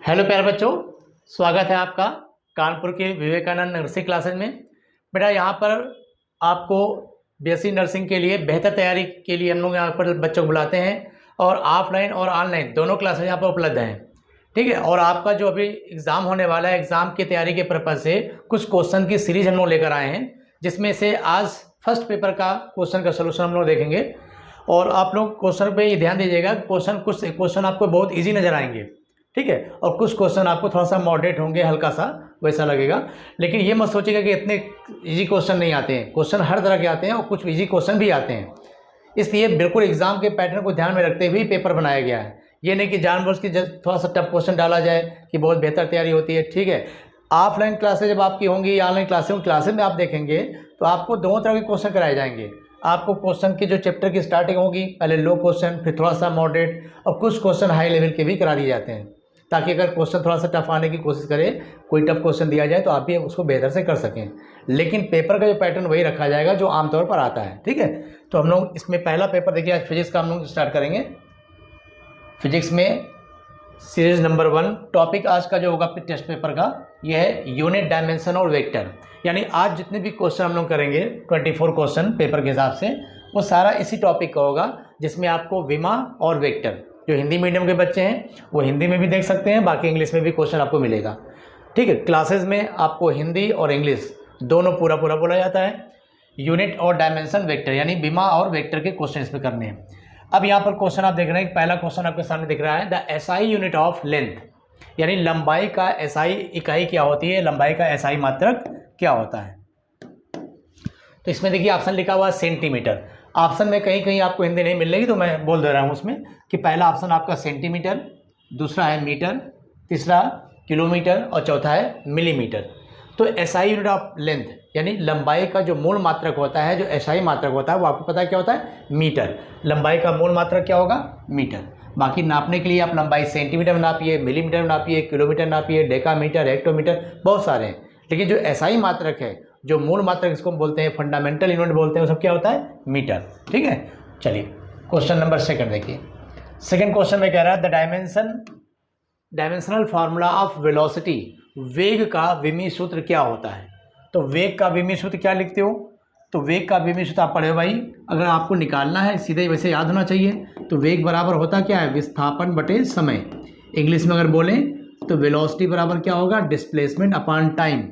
Hello प्यारे बच्चों, स्वागत है आपका कानपुर के विवेकानंद नर्सिंग क्लासेज में। बेटा यहाँ पर आपको बीएससी नर्सिंग के लिए बेहतर तैयारी के लिए हम लोग यहाँ पर बच्चों को बुलाते हैं और ऑफलाइन और ऑनलाइन दोनों क्लासेज यहाँ पर उपलब्ध हैं। ठीक है, और आपका जो अभी एग्ज़ाम होने वाला है, एग्ज़ाम की तैयारी के पर्पज़ से कुछ क्वेश्चन की सीरीज हम लोग लेकर आए हैं, जिसमें से आज फर्स्ट पेपर का क्वेश्चन का सोल्यूशन हम लोग देखेंगे। और आप लोग क्वेश्चन पे ये ध्यान दीजिएगा, कुछ क्वेश्चन आपको बहुत ईजी नज़र आएंगे, ठीक है, और कुछ क्वेश्चन आपको थोड़ा सा मॉडरेट होंगे, हल्का सा वैसा लगेगा। लेकिन ये मत सोचिएगा कि इतने इजी क्वेश्चन नहीं आते हैं, क्वेश्चन हर तरह के आते हैं और कुछ इजी क्वेश्चन भी आते हैं। इसलिए बिल्कुल एग्जाम के पैटर्न को ध्यान में रखते हुए पेपर बनाया गया है। ये नहीं कि जानबूझ के थोड़ा सा टफ क्वेश्चन डाला जाए कि बहुत बेहतर तैयारी होती है। ठीक है, ऑफलाइन क्लासेज जब आपकी होंगी या ऑनलाइन क्लासेज में आप देखेंगे तो आपको दोनों तरह के क्वेश्चन कराए जाएंगे। आपको क्वेश्चन की जो चैप्टर की स्टार्टिंग होगी, पहले लो क्वेश्चन, फिर थोड़ा सा मॉडरेट और कुछ क्वेश्चन हाई लेवल के भी करा दिए जाते हैं, ताकि अगर क्वेश्चन थोड़ा सा टफ आने की कोशिश करे, कोई टफ क्वेश्चन दिया जाए तो आप भी उसको बेहतर से कर सकें। लेकिन पेपर का जो पैटर्न वही रखा जाएगा जो आमतौर पर आता है। ठीक है, तो हम लोग इसमें पहला पेपर देखिए, आज फिजिक्स का हम लोग स्टार्ट करेंगे। फिजिक्स में सीरीज नंबर 1 टॉपिक आज का जो होगा टेस्ट पेपर का, यह है यूनिट, डायमेंशन और वेक्टर। यानी आज जितने भी क्वेश्चन हम लोग करेंगे 24 क्वेश्चन पेपर के हिसाब से, वो सारा इसी टॉपिक का होगा, जिसमें आपको विमा और वेक्टर, जो हिंदी मीडियम के बच्चे हैं वो हिंदी में भी देख सकते हैं, बाकी इंग्लिश में भी क्वेश्चन आपको मिलेगा। ठीक है, क्लासेस में आपको हिंदी और इंग्लिश दोनों पूरा बोला जाता है। यूनिट और डायमेंशन, वेक्टर, यानी विमा और वेक्टर के क्वेश्चन इसमें करने हैं। अब यहाँ पर क्वेश्चन आप देख रहे हैं, पहला क्वेश्चन आपके सामने दिख रहा है, the SI unit of length, यानी लंबाई का एसआई इकाई क्या होती है, लंबाई का एसआई मात्रक क्या होता है। तो इसमें देखिए ऑप्शन लिखा हुआ है सेंटीमीटर। ऑप्शन में कहीं कहीं आपको हिंदी नहीं मिलेगी, तो मैं बोल दे रहा हूँ उसमें कि पहला ऑप्शन आपका सेंटीमीटर, दूसरा है मीटर, तीसरा किलोमीटर और चौथा है मिलीमीटर। तो एसआई यूनिट ऑफ लेंथ यानी लंबाई का जो मूल मात्रक होता है, जो एसआई मात्रक होता है, वो आपको पता है क्या होता है, मीटर। लंबाई का मूल मात्रक क्या होगा, मीटर। बाकी नापने के लिए आप लंबाई सेंटीमीटर में नापिए, मिलीमीटर में नापिए, किलोमीटर नापिए, डेकामीटर, हेक्टोमीटर, बहुत सारे हैं। लेकिन जो एसआई मात्रक है, जो मूल मात्रक इसको हम बोलते हैं, फंडामेंटल यूनिट बोलते हैं, वो सब क्या होता है, मीटर। ठीक है, चलिए क्वेश्चन नंबर 2 देखिए। सेकंड क्वेश्चन में कह रहा है the dimensional formula of velocity, वेग का विमीय सूत्र क्या होता है। तो वेग का विमीय सूत्र क्या लिखते हो, तो वेग का विमीय सूत्र आप पढ़े भाई, अगर आपको निकालना है सीधे वैसे याद होना चाहिए। तो वेग बराबर होता क्या है, विस्थापन बटे समय। इंग्लिश में अगर बोलें तो वेलोसिटी बराबर क्या होगा, displacement upon time.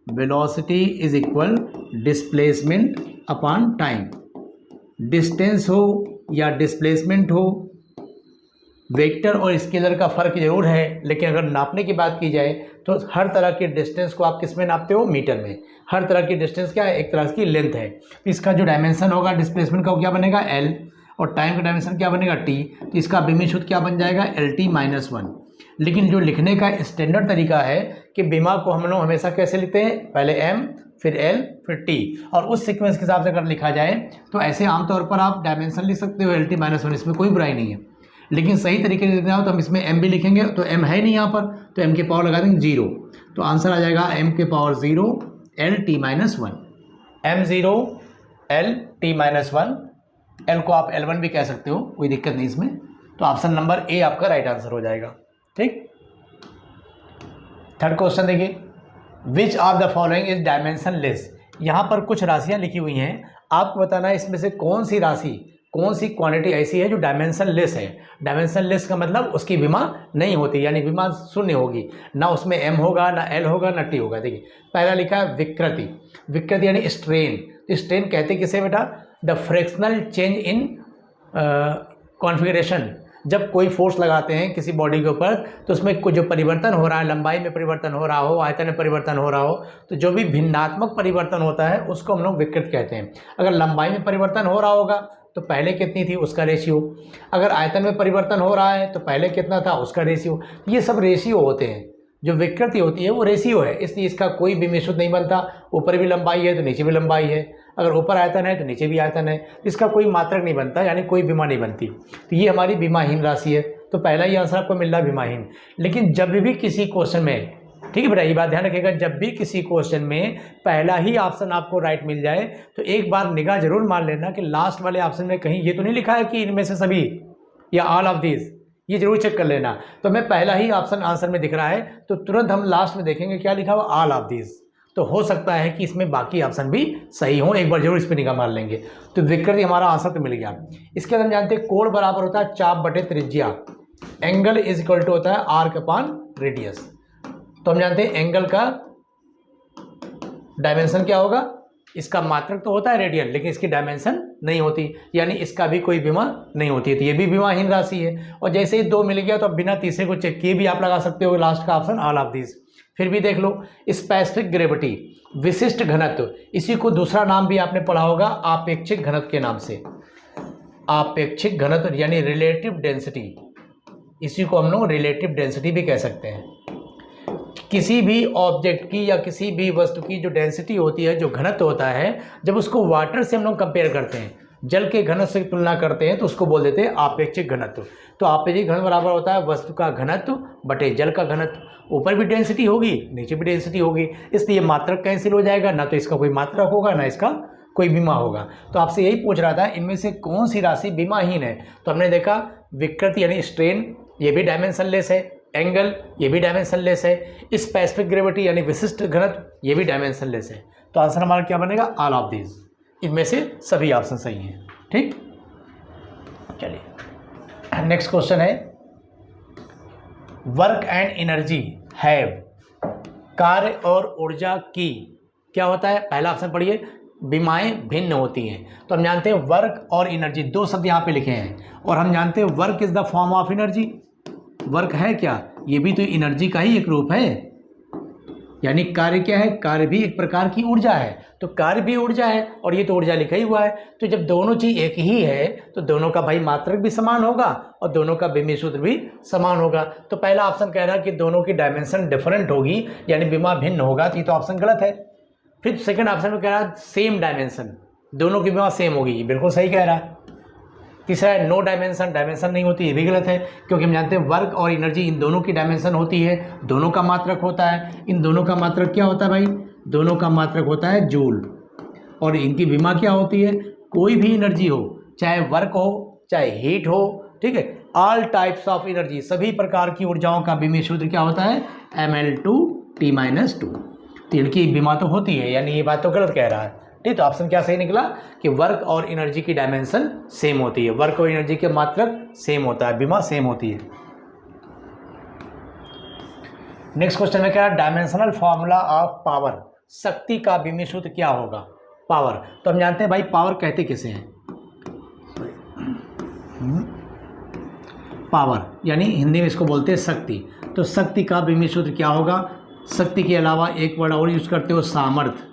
Velocity is equal displacement upon time. Distance हो या डिस्प्लेसमेंट हो, वेक्टर और स्केलर का फर्क जरूर है, लेकिन अगर नापने की बात की जाए तो हर तरह के डिस्टेंस को आप किस में नापते हो, मीटर में। हर तरह की डिस्टेंस क्या है, एक तरह की लेंथ है। तो इसका जो डायमेंशन होगा डिस्प्लेसमेंट का, क्या बनेगा, एल, और टाइम का डायमेंशन क्या बनेगा, टी। तो इसका विमीय सूत्र क्या बन जाएगा, LT-1। लेकिन जो लिखने का स्टैंडर्ड तरीका है कि विमा को हम लोग हमेशा कैसे लिखते हैं, पहले m, फिर L, फिर T, और उस सीक्वेंस के हिसाब से अगर लिखा जाए तो ऐसे आमतौर पर आप डायमेंशन लिख सकते हो LT-1, इसमें कोई बुराई नहीं है। लेकिन सही तरीके से लिखना हो तो हम इसमें m भी लिखेंगे, तो m है नहीं यहाँ पर, तो m के पावर लगा देंगे 0, तो आंसर आ जाएगा m के power 0 LT-1। m0 LT-1, L को आप L1 भी कह सकते हो, कोई दिक्कत नहीं इसमें। तो ऑप्शन नंबर ए आपका राइट आंसर हो जाएगा। ठीक, थर्ड क्वेश्चन देखिए, which of the following is dimensionless. यहाँ पर कुछ राशियाँ लिखी हुई हैं, आपको बताना है इसमें से कौन सी राशि, कौन सी क्वांटिटी ऐसी है जो डायमेंशनलेस है। डायमेंशनलेस का मतलब उसकी विमा नहीं होती, यानी विमा शून्य होगी, ना उसमें m होगा, ना l होगा, ना t होगा। देखिए पहला लिखा है विकृति। विकृति यानी स्ट्रेन। तो स्ट्रेन कहते किसे बेटा, the fractional change in configuration. जब कोई फोर्स लगाते हैं किसी बॉडी के ऊपर, तो उसमें कुछ जो परिवर्तन हो रहा है, लंबाई में परिवर्तन हो रहा हो, आयतन में परिवर्तन हो रहा हो, तो जो भी भिन्नात्मक परिवर्तन होता है उसको हम लोग विकृत कहते हैं। अगर लंबाई में परिवर्तन हो रहा होगा तो पहले कितनी थी उसका रेशियो, अगर आयतन में परिवर्तन हो रहा है तो पहले कितना था उसका रेशियो। ये सब रेशियो होते हैं, जो विकृति होती है वो रेशियो है, इसलिए इसका कोई भी विमीय सूत्र नहीं बनता। ऊपर भी लंबाई है तो नीचे भी लंबाई है, अगर ऊपर आयतन है तो नीचे भी आयतन है, इसका कोई मात्रक नहीं बनता, यानी कोई विमा नहीं बनती। तो ये हमारी विमाहीन राशि है, तो पहला ही आंसर आपको मिल रहा है विमाहीन। लेकिन जब भी किसी क्वेश्चन में, ठीक है बेटा, ये बात ध्यान रखिएगा, जब भी किसी क्वेश्चन में पहला ही ऑप्शन आपको राइट मिल जाए तो एक बार निगाह जरूर मार लेना कि लास्ट वाले ऑप्शन में कहीं ये तो नहीं लिखा है कि इनमें से सभी या ऑल ऑफ दिस, ये जरूर चेक कर लेना। तो हमें पहला ही ऑप्शन आंसर में दिख रहा है, तो तुरंत हम लास्ट में देखेंगे क्या लिखा हुआ, ऑल ऑफ दिस। तो हो सकता है कि इसमें बाकी ऑप्शन भी सही हो, एक बार जरूर इस पर निगाह मार लेंगे। तो विकृति हमारा आंसर तो मिल गया। इसके बाद हम जानते हैं कोण बराबर होता है चाप बटे त्रिज्या, एंगल इज इक्वल टू होता है आर्क अपॉन रेडियस। तो हम जानते हैं एंगल का डायमेंशन क्या होगा, इसका मात्रक तो होता है रेडियन, लेकिन इसकी डायमेंशन नहीं होती, यानी इसका भी कोई विमा नहीं होती है, तो ये भी विमाहीन राशि है। और जैसे ही 2 मिल गया तो अब बिना तीसरे को चेक किए भी आप लगा सकते हो लास्ट का ऑप्शन ऑल ऑफ दिस। फिर भी देख लो, स्पेसिफिक ग्रेविटी, विशिष्ट घनत्व, इसी को दूसरा नाम भी आपने पढ़ा होगा आपेक्षिक घनत्व के नाम से। आपेक्षिक घनत्व यानी रिलेटिव डेंसिटी, इसी को हम लोग रिलेटिव डेंसिटी भी कह सकते हैं। किसी भी ऑब्जेक्ट की या किसी भी वस्तु की जो डेंसिटी होती है, जो घनत्व होता है, जब उसको वाटर से हम लोग कंपेयर करते हैं, जल के घनत्व से तुलना करते हैं, तो उसको बोल देते हैं आपेक्षिक घनत्व। तो आपेक्षिक घनत्व बराबर होता है वस्तु का घनत्व बटे जल का घनत्व। ऊपर भी डेंसिटी होगी, नीचे भी डेंसिटी होगी, इसलिए मात्रक कैंसिल हो जाएगा, ना तो इसका कोई मात्रक होगा ना इसका कोई विमा होगा। तो आपसे यही पूछ रहा था इनमें से कौन सी राशि विमाहीन है। तो हमने देखा विकृति यानी स्ट्रेन, ये भी डायमेंशनलेस है, एंगल ये भी डायमेंशनलेस है, स्पेसिफिक ग्रेविटी यानी विशिष्ट घनत्व ये भी डायमेंशनलेस है। तो आंसर हमारा क्या बनेगा, ऑल ऑफ दिस। इनमें से सभी ऑप्शन सही हैं। ठीक, चलिए नेक्स्ट क्वेश्चन है, वर्क एंड एनर्जी हैव, कार्य और ऊर्जा की क्या होता है। पहला ऑप्शन पढ़िए, विमाएं भिन्न होती हैं। तो हम जानते हैं वर्क और एनर्जी, 2 शब्द यहाँ पे लिखे हैं, और हम जानते हैं work is the form of energy. Work है क्या, ये भी तो एनर्जी का ही एक रूप है, यानी कार्य क्या है, कार्य भी एक प्रकार की ऊर्जा है। तो कार्य भी ऊर्जा है और ये तो ऊर्जा लिखा ही हुआ है। तो जब दोनों चीज एक ही है तो दोनों का भाई मात्रक भी समान होगा और दोनों का विमीय सूत्र भी समान होगा। तो पहला ऑप्शन कह रहा है कि दोनों की डायमेंशन डिफरेंट होगी, यानी विमा भिन्न होगा, तो ये तो ऑप्शन गलत है। फिर सेकंड ऑप्शन में कह रहा है सेम डायमेंशन, दोनों की विमा सेम होगी, ये बिल्कुल सही कह रहा है। तीसरा है नो डायमेंशन, डायमेंशन नहीं होती, ये भी गलत है, क्योंकि हम जानते हैं वर्क और एनर्जी इन दोनों की डायमेंशन होती है, दोनों का मात्रक होता है। इन दोनों का मात्रक क्या होता है भाई, दोनों का मात्रक होता है जूल, और इनकी विमा क्या होती है, कोई भी एनर्जी हो, चाहे वर्क हो चाहे हीट हो, ठीक है, ऑल टाइप्स ऑफ एनर्जी, सभी प्रकार की ऊर्जाओं का विमीय सूत्र क्या होता है, ml2T-2। तो इनकी विमा तो होती है, यानी ये बात तो गलत कह रहा है। ठीक, तो ऑप्शन क्या सही निकला कि वर्क और एनर्जी की डायमेंशन सेम होती है, वर्क और एनर्जी के मात्रक सेम होता है, विमा सेम होती है। नेक्स्ट क्वेश्चन में क्या है, डायमेंशनल फॉर्मूला ऑफ पावर, शक्ति का विमीय सूत्र क्या होगा, पावर। तो हम जानते हैं भाई पावर कहते किसे हैं, पावर यानी हिंदी में इसको बोलते हैं शक्ति। तो शक्ति का विमीय सूत्र क्या होगा, शक्ति के अलावा एक वर्ड और यूज करते हो सामर्थ्य,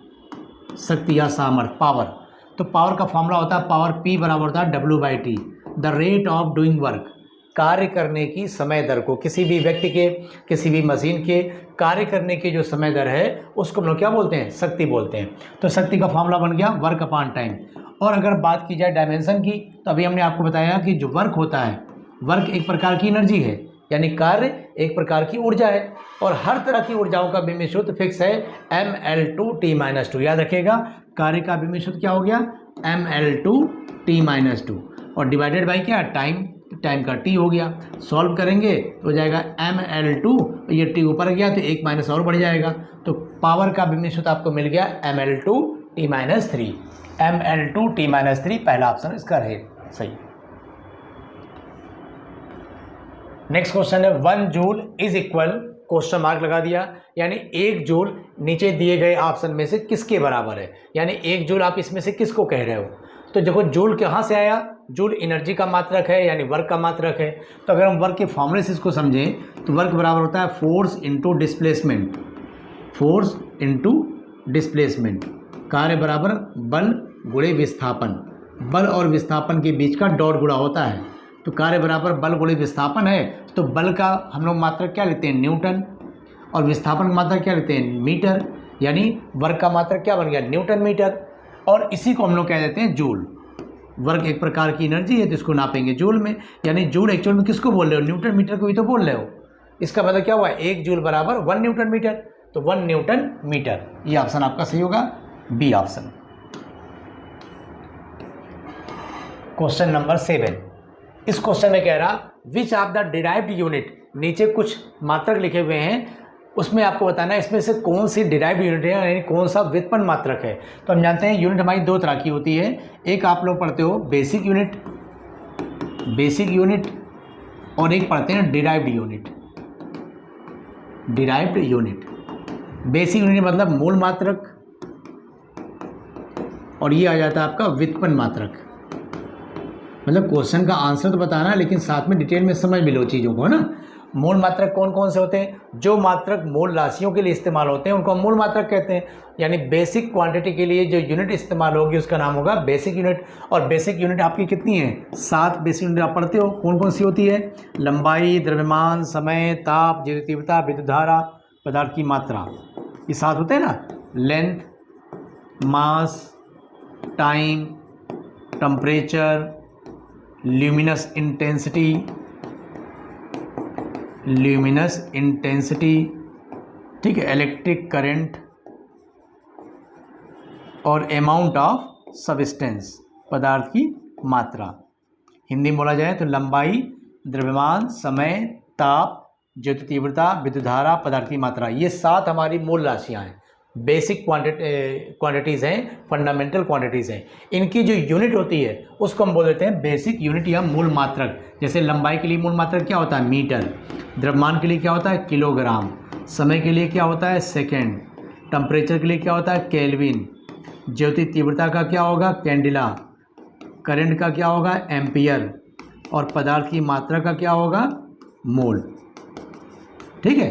शक्ति या सामर्थ्य, पावर। तो पावर का फॉर्मूला होता है पावर P बराबर होता है W/T, the rate of doing work, कार्य करने की समय दर को, किसी भी व्यक्ति के किसी भी मशीन के कार्य करने की जो समय दर है उसको हम लोग क्या बोलते हैं, शक्ति बोलते हैं। तो शक्ति का फॉर्मूला बन गया वर्क अपॉन टाइम। और अगर बात की जाए डायमेंशन की, तो अभी हमने आपको बताया कि जो वर्क होता है, वर्क एक प्रकार की एनर्जी है, यानी कार्य एक प्रकार की ऊर्जा है, और हर तरह की ऊर्जाओं का विमीय सूत्र फिक्स है ml2T-2। याद रखिएगा, कार्य का विमीय सूत्र क्या हो गया, ml2T-2, और डिवाइडेड बाई क्या, टाइम, टाइम का T हो गया। सॉल्व करेंगे तो हो जाएगा ml2, ये T ऊपर गया तो 1 माइनस और बढ़ जाएगा, तो पावर का विमीय सूत्र आपको मिल गया ml2T-3। ml2T-3 पहला ऑप्शन इसका रहे सही। नेक्स्ट क्वेश्चन है 1 joule is equal, question mark लगा दिया, यानी 1 जूल नीचे दिए गए ऑप्शन में से किसके बराबर है, यानी 1 जूल आप इसमें से किसको कह रहे हो। तो देखो जूल कहाँ से आया, जूल एनर्जी का मात्रक है, यानी वर्क का मात्रक है। तो अगर हम वर्क के फॉर्मूले से इसको समझें तो वर्क बराबर होता है force into displacement, force into displacement, कार्य बराबर बल गुणे विस्थापन, बल और विस्थापन के बीच का डॉट गुणा होता है। तो कार्य बराबर बल गुणे विस्थापन है, तो बल का हम लोग मात्रक क्या लेते हैं, न्यूटन, और विस्थापन का मात्रक क्या लेते हैं, मीटर, यानी वर्क का मात्रक क्या बन गया, न्यूटन मीटर, और इसी को हम लोग कह देते हैं जूल। वर्क एक प्रकार की एनर्जी है तो इसको नापेंगे जूल में, यानी जूल एक्चुअल में किसको बोल रहे हो, न्यूटन मीटर को ही तो बोल रहे हो। इसका मतलब क्या हुआ, 1 जूल बराबर 1 न्यूटन मीटर, तो 1 न्यूटन मीटर, ये ऑप्शन आपका सही होगा, बी ऑप्शन। क्वेश्चन नंबर 7, इस क्वेश्चन में कह रहा which of the derived unit, नीचे कुछ मात्रक लिखे हुए हैं, उसमें आपको बताना है इसमें से कौन सी डिराइव्ड यूनिट है, यानी कौन सा व्युत्पन्न मात्रक है। तो हम जानते हैं यूनिट हमारी दो तरह की होती है, एक आप लोग पढ़ते हो बेसिक यूनिट और एक पढ़ते हैं डिराइव्ड यूनिट। बेसिक यूनिट मतलब मूल मात्रक, और ये आ जाता है आपका व्युत्पन्न मात्रक। मतलब क्वेश्चन का आंसर तो बताना है लेकिन साथ में डिटेल में समझ भी लो चीज़ों को, है ना। मूल मात्रक कौन कौन से होते हैं? जो मात्रक मूल राशियों के लिए इस्तेमाल होते हैं उनको हम मूल मात्रक कहते हैं। यानी बेसिक क्वांटिटी के लिए जो यूनिट इस्तेमाल होगी उसका नाम होगा बेसिक यूनिट। और बेसिक यूनिट आपकी कितनी है? 7 बेसिक यूनिट आप पढ़ते हो। कौन कौन सी होती है? लंबाई, द्रव्यमान, समय, ताप, ज्योति तीव्रता, विद्युत धारा, पदार्थ की मात्रा, ये 7 होते हैं ना। Length, mass, time, temperature, luminous intensity, ठीक है, इलेक्ट्रिक करंट और अमाउंट ऑफ सब्सटेंस, पदार्थ की मात्रा। हिंदी में बोला जाए तो लंबाई, द्रव्यमान, समय, ताप, ज्योति तीव्रता, विद्युत धारा, पदार्थ की मात्रा, ये 7 हमारी मूल राशियां हैं। बेसिक क्वांटिटीज़ हैं, फंडामेंटल क्वांटिटीज़ हैं। इनकी जो यूनिट होती है उसको हम बोल देते हैं बेसिक यूनिट या मूल मात्रक। जैसे लंबाई के लिए मूल मात्रक क्या होता है? मीटर। द्रव्यमान के लिए क्या होता है? किलोग्राम। समय के लिए क्या होता है? सेकेंड। टेम्परेचर के लिए क्या होता है? केल्विन। ज्योति तीव्रता का क्या होगा? कैंडिला। करंट का क्या होगा? एम्पियर। और पदार्थ की मात्रा का क्या होगा? मोल। ठीक है,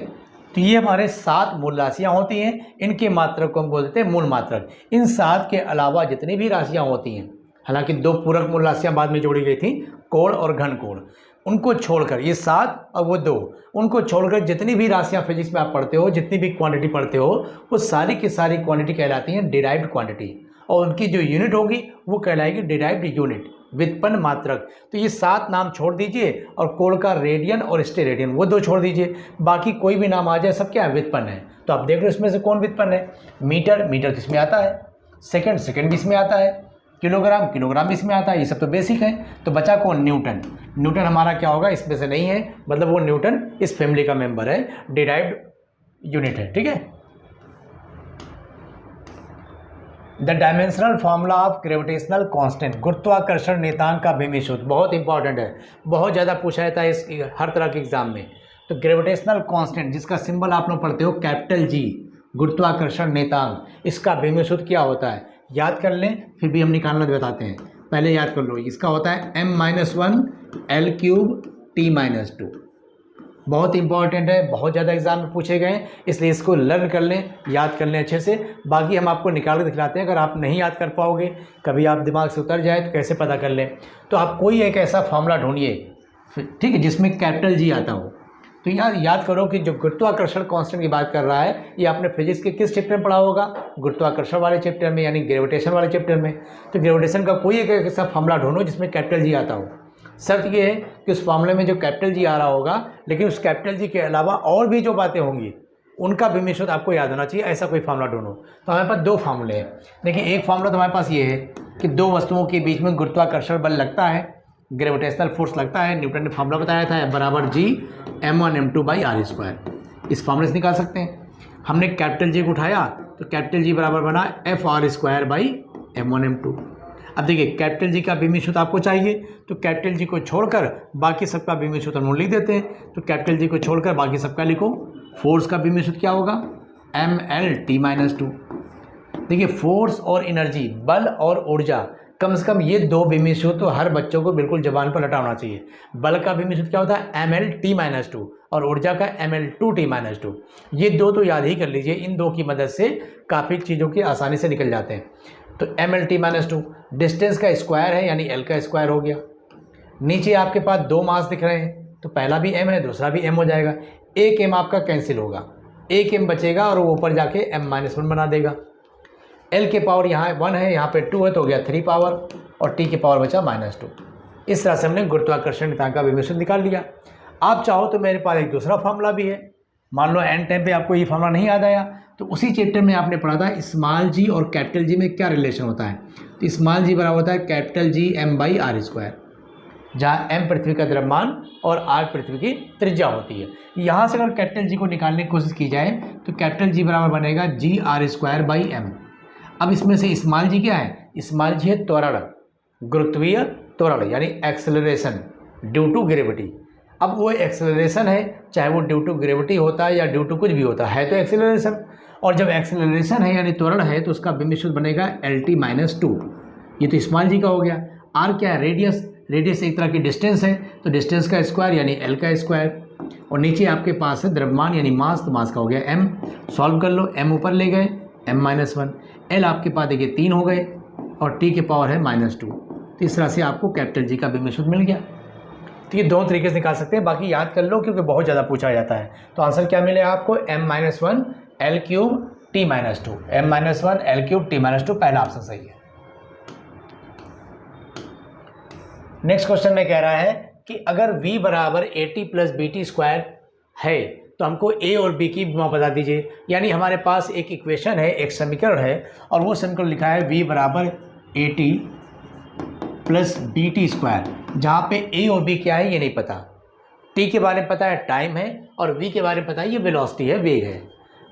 तो ये हमारे 7 मूल राशियाँ होती हैं। इनके मात्रक को हम बोल देते हैं मूल मात्रक। इन 7 के अलावा जितनी भी राशियाँ होती हैं, हालांकि 2 पूरक मूल राशियाँ बाद में जोड़ी गई थी, कोण और घन कोण, उनको छोड़कर ये 7 और वो 2, उनको छोड़कर जितनी भी राशियाँ फिजिक्स में आप पढ़ते हो, जितनी भी क्वांटिटी पढ़ते हो, वो सारी की सारी क्वांटिटी कहलाती हैं डिराइव्ड क्वांटिटी। और उनकी जो यूनिट होगी वो कहलाएगी डिराइव्ड यूनिट, व्युत्पन्न मात्रक। तो ये 7 नाम छोड़ दीजिए और कोण का रेडियन और स्टेरेडियन वो 2 छोड़ दीजिए, बाकी कोई भी नाम आ जाए सब क्या है? व्युत्पन्न है। तो आप देख रहे हो इसमें से कौन व्युत्पन्न है? मीटर तो इसमें आता है, सेकंड भी इसमें आता है, किलोग्राम भी इसमें आता है, ये सब तो बेसिक है। तो बचा कौन? न्यूटन हमारा क्या होगा? इसमें से नहीं है, मतलब वो न्यूटन इस फैमिली का मेंबर है, डिराइव्ड यूनिट है। ठीक है, the dimensional formula of gravitational constant, गुरुत्वाकर्षण नियतांक का भूमि सूत्र, बहुत इंपॉर्टेंट है, बहुत ज़्यादा पूछा जाता है इस हर तरह के एग्जाम में। तो ग्रेविटेशनल कांस्टेंट जिसका सिंबल आप लोग पढ़ते हो कैपिटल G, गुरुत्वाकर्षण नियतांक, इसका भूमि सूत्र क्या होता है? याद कर लें, फिर भी हम निकालना बताते हैं। पहले याद कर लो, इसका होता है m-1 L³ T-2। बहुत इंपॉर्टेंट है, बहुत ज़्यादा एग्जाम में पूछे गए, इसलिए इसको लर्न कर लें, याद कर लें अच्छे से। बाकी हम आपको निकाल के दिखलाते हैं, अगर आप नहीं याद कर पाओगे, कभी आप दिमाग से उतर जाए तो कैसे पता कर लें। तो आप कोई एक ऐसा फॉर्मूला ढूंढिए, ठीक है, जिसमें कैपिटल G आता हो। तो याद करो कि जो गुरुत्वाकर्षण कांस्टेंट की बात कर रहा है, ये आपने फिजिक्स के किस चैप्टर में पढ़ा होगा? गुरुत्वाकर्षण वाले चैप्टर में, यानी ग्रेविटेशन वाले चैप्टर में। तो ग्रेविटेशन का कोई एक ऐसा फॉर्मूला ढूंढो जिसमें कैपिटल G आता हो। शर्त ये है कि उस फॉर्मूले में जो कैपिटल G आ रहा होगा, लेकिन उस कैपिटल G के अलावा और भी जो बातें होंगी उनका भी मिश्रण आपको याद होना चाहिए, ऐसा कोई फार्मूला ढूंढो। तो हमारे पास 2 फार्मूले हैं। देखिए, एक फार्मूला तो हमारे पास ये है कि 2 वस्तुओं के बीच में गुरुत्वाकर्षण बल लगता है, ग्रेविटेशनल फोर्स लगता है। न्यूटन ने फार्मूला बताया था, बराबर G m1m2/r²। इस फार्मूले से निकाल सकते हैं। हमने कैपिटल G को उठाया तो कैपिटल G बराबर बना Fr²/m1m2। अब देखिए, कैपिटल G का भूमि सूत्र आपको चाहिए, तो कैपिटल G को छोड़कर बाकी सबका भूमि सूत्र हम लिख देते हैं। तो कैपिटल G को छोड़कर बाकी सबका लिखो। फोर्स का भूमि सूत्र क्या होगा? mL/T-2। देखिए, फोर्स और एनर्जी, बल और ऊर्जा, कम से कम ये 2 भूमि सूत्र तो हर बच्चों को बिल्कुल जबान पर रटा होना चाहिए। बल का भूमि सूत्र क्या होता है? mL/T-2, और ऊर्जा का mL/T-2। ये 2 तो याद ही कर लीजिए, इन 2 की मदद से काफ़ी चीज़ों की आसानी से निकल जाते हैं। तो mL/T-2 डिस्टेंस का स्क्वायर है, यानी L का स्क्वायर हो गया। नीचे आपके पास 2 मास दिख रहे हैं, तो पहला भी m है, दूसरा भी m हो जाएगा। एक m आपका कैंसिल होगा, एक m बचेगा और वो ऊपर जाके m-1 बना देगा। L के पावर यहाँ 1 है, यहाँ पे 2 है, तो हो गया 3 पावर, और T के पावर बचा -2। इस तरह से हमने गुरुत्वाकर्षण नियतांक का भूमि सूत्र निकाल लिया। आप चाहो तो मेरे पास एक दूसरा फार्मूला भी है। मान लो एंड टाइम पे आपको ये फार्मूला नहीं याद आया, तो उसी चैप्टर में आपने पढ़ा था स्मॉल g और कैपिटल G में क्या रिलेशन होता है। तो स्मॉल g बराबर होता है कैपिटल G m/r²। जहाँ m पृथ्वी का द्रव्यमान और r पृथ्वी की त्रिज्या होती है। यहाँ से अगर कैपिटल G को निकालने की कोशिश की जाए तो कैपिटल G बराबर बनेगा GR²/m। अब इसमें से स्मॉल g क्या है? स्मॉल g है त्वरण, गुरुत्वीय त्वरण यानी एक्सेलरेशन ड्यू टू ग्रेविटी। अब वो एक्सेलरेशन है, चाहे वो ड्यू टू ग्रेविटी होता है या ड्यू टू कुछ भी होता है तो एक्सेलरेशन। और जब एक्सेलरेशन है यानी त्वरण है तो उसका बिंब सूत्र बनेगा LT-2। ये तो स्मॉल जी का हो गया। आर क्या है? रेडियस। रेडियस एक तरह की डिस्टेंस है तो डिस्टेंस का स्क्वायर यानी एल का स्क्वायर। और नीचे आपके पास है द्रव्यमान यानी मास, तो मास का हो गया m। सॉल्व कर लो, m ऊपर ले गए m-1, l आपके पास देखिए 3 हो गए और t के पावर है -2। तो इस तरह से आपको कैपिटल जी का बिंब सूत्र मिल गया। तो ये दोनों तरीके से निकाल सकते हैं, बाकी याद कर लो क्योंकि बहुत ज़्यादा पूछा जाता है। तो आंसर क्या मिलेगा आपको? m-1 l³ t-2, m-1 l³ t-2, पहला ऑप्शन सही है। नेक्स्ट क्वेश्चन में कह रहा है कि अगर v बराबर AT + BT² है तो हमको a और b की विमा बता दीजिए। यानी हमारे पास एक इक्वेशन है, एक समीकरण है और वो समीकरण लिखा है v बराबर AT + BT², जहाँ पे a और b क्या है ये नहीं पता। t के बारे में पता है टाइम है और v के बारे में पता है ये वेलोसिटी है, वेग है।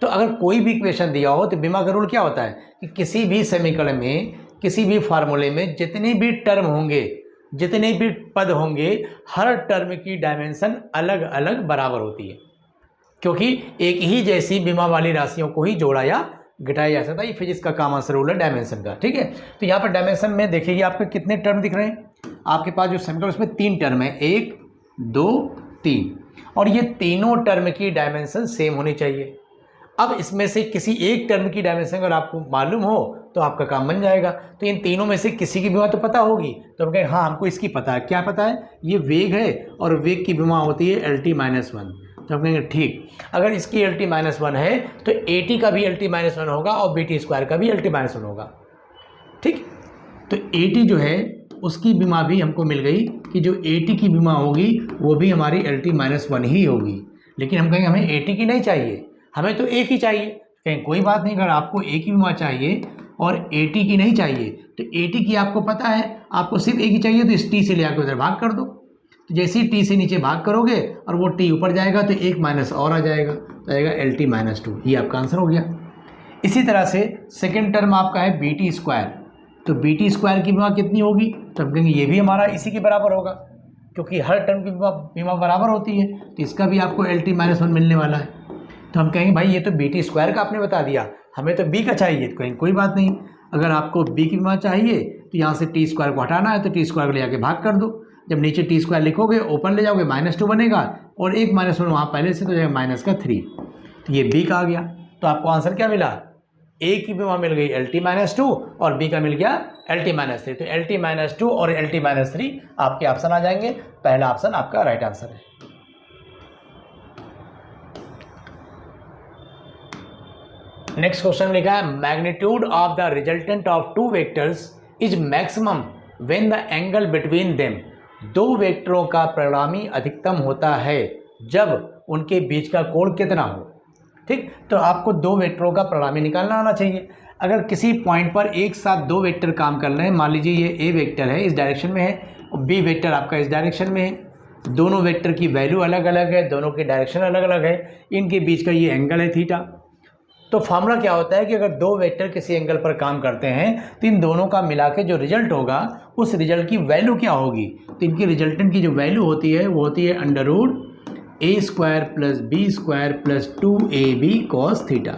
तो अगर कोई भी इक्वेशन दिया हो तो बीमा का रूल क्या होता है कि किसी भी समीकरण में, किसी भी फार्मूले में जितने भी टर्म होंगे, जितने भी पद होंगे, हर टर्म की डायमेंशन अलग अलग बराबर होती है, क्योंकि एक ही जैसी बीमा वाली राशियों को ही जोड़ा या घटाया जा सकता है। ये फिजिक्स का कॉमन सा रूल है डायमेंशन का, ठीक है। तो यहाँ पर डायमेंशन में देखिए आपके कितने टर्म दिख रहे हैं। आपके पास जो समीकरण उसमें 3 टर्म है, 1 2 3, और ये तीनों टर्म की डायमेंशन सेम होनी चाहिए। अब इसमें से किसी एक टर्म की डायमेंशन अगर आपको मालूम हो तो आपका काम बन जाएगा। तो इन तीनों में से किसी की विमा तो पता होगी, तो हम कहें हाँ हमको इसकी पता है। क्या पता है? ये वेग है और वेग की विमा होती है LT-1। तो हम कहेंगे ठीक, अगर इसकी LT-1 है तो AT का भी LT-1 होगा और BT² का भी LT-1 होगा, ठीक। तो AT जो है उसकी बीमा भी हमको मिल गई कि जो AT की बीमा होगी वो भी हमारी LT-1 ही होगी। लेकिन हम कहेंगे हमें AT की नहीं चाहिए, हमें तो एक ही चाहिए। कहें कोई बात नहीं, अगर आपको एक ही बीमा चाहिए और AT की नहीं चाहिए तो AT की आपको पता है, आपको सिर्फ एक ही चाहिए तो इस T से ले आकर उधर भाग कर दो। तो जैसे ही T से नीचे भाग करोगे और वो T ऊपर जाएगा तो एक माइनस और आ जाएगा, तो आएगा LT-2। ये आपका आंसर हो गया। इसी तरह से सेकेंड टर्म आपका है BT²। तो BT² की बीमा कितनी होगी? तो हम कहेंगे ये भी हमारा इसी के बराबर होगा, क्योंकि हर टर्म की बीमा बराबर होती है। तो इसका भी आपको LT-1 मिलने वाला है। तो हम कहेंगे भाई ये तो BT² का आपने बता दिया, हमें तो B का चाहिए। तो कहेंगे कोई बात नहीं, अगर आपको B की बीमा चाहिए तो यहाँ से T² को हटाना है तो T² को ले जाके भाग कर दो। जब नीचे T² लिखोगे ऊपर ले जाओगे -2 बनेगा और एक -1 वहाँ पहले से तो जाएगा -3। तो ये B का आ गया। तो आपको आंसर क्या मिला? A की बीमा मिल गई LT-2 और B का मिल गया LT-3। तो LT-2 और LT-3 आपके ऑप्शन आ जाएंगे। पहला ऑप्शन आपका राइट आंसर है। नेक्स्ट क्वेश्चन लिखा है magnitude of the resultant of 2 vectors is maximum when the angle between them. 2 वेक्टरों का परिणामी अधिकतम होता है जब उनके बीच का कोण कितना हो, ठीक। तो आपको 2 वेक्टरों का परिणामी निकालना आना चाहिए। अगर किसी पॉइंट पर एक साथ 2 वेक्टर काम कर रहे हैं, मान लीजिए ये A वेक्टर है इस डायरेक्शन में है और B वेक्टर आपका इस डायरेक्शन में है, दोनों वेक्टर की वैल्यू अलग अलग है, दोनों की डायरेक्शन अलग अलग है, इनके बीच का ये एंगल है थीटा। तो फार्मूला क्या होता है कि अगर 2 वेक्टर किसी एंगल पर काम करते हैं तो इन दोनों का मिला के जो रिजल्ट होगा उस रिजल्ट की वैल्यू क्या होगी? तो इनकी रिजल्टेंट की जो वैल्यू होती है वो होती है √A² + B² + 2AB cos theta.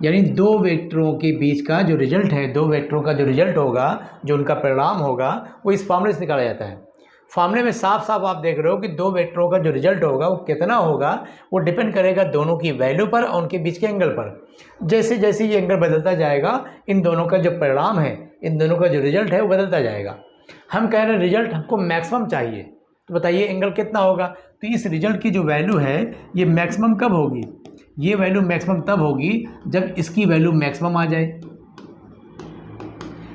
यानी 2 वेक्टरों के बीच का जो रिजल्ट है, 2 वेक्टरों का जो रिजल्ट होगा, जो उनका परिणाम होगा, वो इस फार्मूले से निकाला जाता है। फार्मूले में साफ साफ आप देख रहे हो कि 2 वेक्टरों का जो रिजल्ट होगा वो कितना होगा, वो डिपेंड करेगा दोनों की वैल्यू पर और उनके बीच के एंगल पर। जैसे जैसे ये एंगल बदलता जाएगा इन दोनों का जो परिणाम है, इन दोनों का जो रिजल्ट है वो बदलता जाएगा। हम कह रहे हैं रिजल्ट हमको मैक्सिमम चाहिए, तो बताइए एंगल कितना होगा? तो इस रिजल्ट की जो वैल्यू है ये मैक्सिमम कब होगी? ये वैल्यू मैक्सिमम तब होगी जब इसकी वैल्यू मैक्सिमम आ जाए।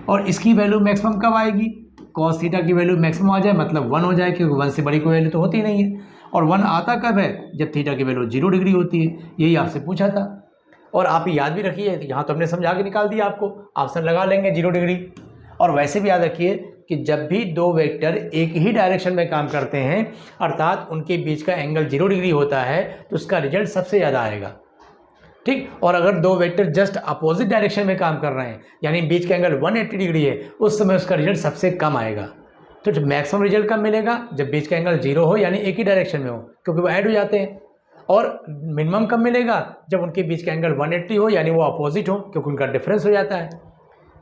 और इसकी वैल्यू मैक्सिमम कब आएगी? cos थीटा की वैल्यू मैक्सिमम आ जाए, मतलब 1 हो जाए, क्योंकि 1 से बड़ी कोई वैल्यू तो होती नहीं है। और 1 आता कब है? जब थीटा की वैल्यू 0 डिग्री होती है। यही आपसे पूछा था और आप याद भी रखिए, यहाँ तो हमने समझा के निकाल दिया आपको, ऑप्शन लगा लेंगे 0 डिग्री। और वैसे भी याद रखिए कि जब भी दो वेक्टर एक ही डायरेक्शन में काम करते हैं अर्थात उनके बीच का एंगल 0 डिग्री होता है तो उसका रिजल्ट सबसे ज़्यादा आएगा। ठीक, और अगर दो वेक्टर जस्ट अपोजिट डायरेक्शन में काम कर रहे हैं यानी बीच का एंगल 180 डिग्री है उस समय उसका रिजल्ट सबसे कम आएगा। तो मैक्सिमम रिजल्ट कब मिलेगा? जब बीच का एंगल 0 हो यानी एक ही डायरेक्शन में हो, क्योंकि वो ऐड हो जाते हैं। और मिनिमम कब मिलेगा? जब उनके बीच का एंगल 180 हो यानी वो अपोजिट हो, क्योंकि उनका डिफरेंस हो जाता है।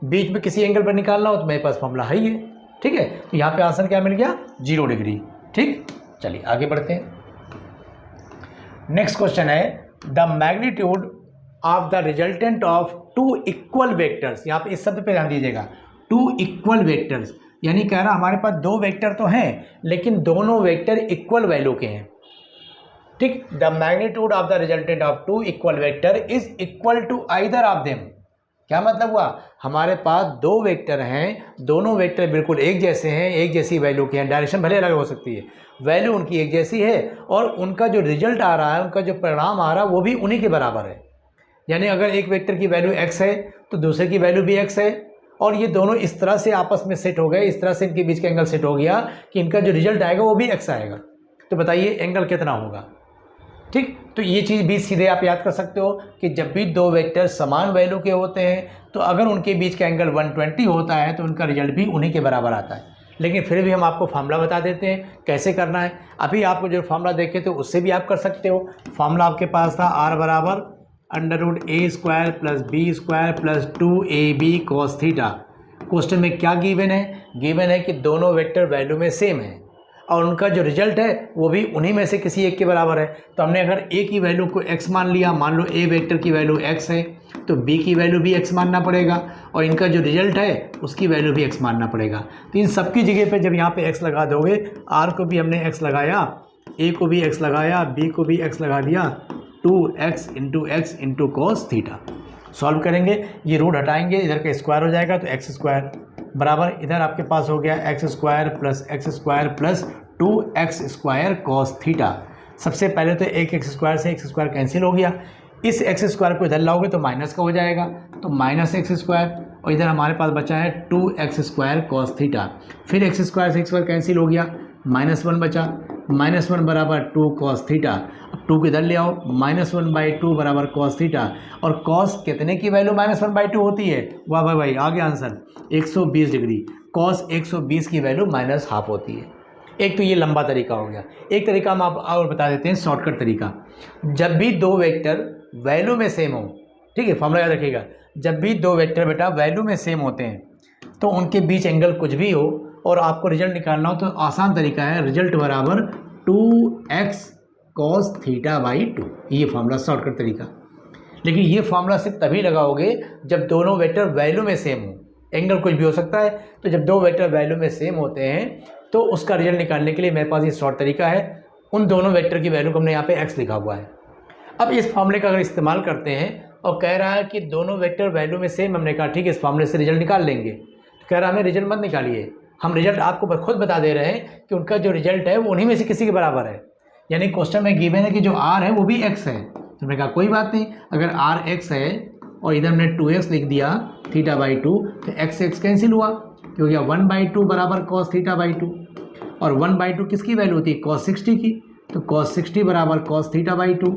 बीच में किसी एंगल पर निकालना हो तो मेरे पास फॉर्मूला है ही है। ठीक है, तो यहाँ पे आंसर क्या मिल गया? 0 डिग्री। ठीक, चलिए आगे बढ़ते हैं। नेक्स्ट क्वेश्चन है the magnitude of the resultant of two equal vectors. यहाँ पे इस शब्द पे ध्यान दीजिएगा, टू इक्वल वेक्टर्स, यानी कह रहा हमारे पास दो वेक्टर तो हैं लेकिन दोनों वेक्टर इक्वल वैल्यू के हैं। ठीक, the magnitude of the resultant of two equal vector is equal to either of them. क्या मतलब हुआ? हमारे पास दो वेक्टर हैं, दोनों वेक्टर बिल्कुल एक जैसे हैं, एक जैसी वैल्यू के हैं, डायरेक्शन भले अलग हो सकती है, वैल्यू उनकी एक जैसी है और उनका जो रिजल्ट आ रहा है, उनका जो परिणाम आ रहा है वो भी उन्हीं के बराबर है। यानी अगर एक वेक्टर की वैल्यू x है तो दूसरे की वैल्यू भी x है और ये दोनों इस तरह से आपस में सेट हो गए, इस तरह से इनके बीच का एंगल सेट हो गया कि इनका जो रिजल्ट आएगा वो भी x आएगा। तो बताइए एंगल कितना होगा? ठीक, तो ये चीज़ भी सीधे आप याद कर सकते हो कि जब भी दो वेक्टर समान वैल्यू के होते हैं तो अगर उनके बीच का एंगल 120 होता है तो उनका रिजल्ट भी उन्हीं के बराबर आता है। लेकिन फिर भी हम आपको फार्मूला बता देते हैं कैसे करना है। अभी आपको जो फार्मूला देखे थे उससे भी आप कर सकते हो। फार्मूला आपके पास था r बराबर √a² + b² + 2ab cos theta. Question में क्या गिवन है? गिवन है कि दोनों वेक्टर वैल्यू में सेम है और उनका जो रिजल्ट है वो भी उन्हीं में से किसी एक के बराबर है। तो हमने अगर a की वैल्यू को x मान लिया, मान लो a वेक्टर की वैल्यू x है तो b की वैल्यू भी x मानना पड़ेगा और इनका जो रिजल्ट है उसकी वैल्यू भी x मानना पड़ेगा। तो इन सब की जगह पे जब यहाँ पे x लगा दोगे, r को भी हमने x लगाया, a को भी x लगाया, b को भी x लगा दिया, 2x × cos थीटा। सॉल्व करेंगे, ये रूट हटाएंगे, इधर का स्क्वायर हो जाएगा तो x² बराबर इधर आपके पास हो गया x² + x² + 2x² cos theta. सबसे पहले तो एक x² से x² कैंसिल हो गया, इस x² को इधर लाओगे तो माइनस का हो जाएगा तो -x² और इधर हमारे पास बचा है 2x² cos थीटा। फिर x² से x² कैंसिल हो गया, -1 बचा, -1 बराबर 2 cos थीटा। अब 2 को इधर ले आओ, -1/2 बराबर cos थीटा। और cos कितने की वैल्यू -1/2 होती है? वाह भाई भाई, आ गया आंसर, 120 डिग्री। cos 120 की वैल्यू -½ होती है। एक तो ये लंबा तरीका हो गया। एक तरीका हम आप और बता देते हैं, शॉर्टकट तरीका। जब भी दो वेक्टर वैल्यू में सेम हो, ठीक है, फॉर्मूला याद रखिएगा, जब भी दो वेक्टर बेटा वैल्यू में सेम होते हैं तो उनके बीच एंगल कुछ भी हो और आपको रिजल्ट निकालना हो तो आसान तरीका है, रिजल्ट बराबर 2x cos θ/2। ये फॉर्मूला शॉर्टकट तरीका। लेकिन ये फॉर्मूला सिर्फ तभी लगाओगे जब दोनों वेक्टर वैल्यू में सेम हो, एंगल कुछ भी हो सकता है। तो जब दो वेक्टर वैल्यू में सेम होते हैं तो उसका रिजल्ट निकालने के लिए मेरे पास ये शॉर्ट तरीका है। उन दोनों वेक्टर की वैल्यू को हमने यहाँ पे x लिखा हुआ है। अब इस फॉर्मूले का अगर इस्तेमाल करते हैं और कह रहा है कि दोनों वेक्टर वैल्यू में सेम, हमने कहा ठीक है इस फॉर्मूले से रिजल्ट निकाल लेंगे। तो कह रहा है हमें रिजल्ट मत निकालिए, हम रिजल्ट आपको खुद बता दे रहे हैं कि उनका जो रिजल्ट है वो उन्हीं में से किसी के बराबर है। यानी क्वेश्चन में गिवन है कि जो r है वो भी x है। तो हमने कहा कोई बात नहीं, अगर r x है और इधर हमने 2x लिख दिया θ/2 तो x कैंसिल हुआ, क्योंकि 1/2 बराबर cos θ/2 और 1/2 किसकी वैल्यू होती है? cos 60 की। तो cos 60 बराबर cos θ/2।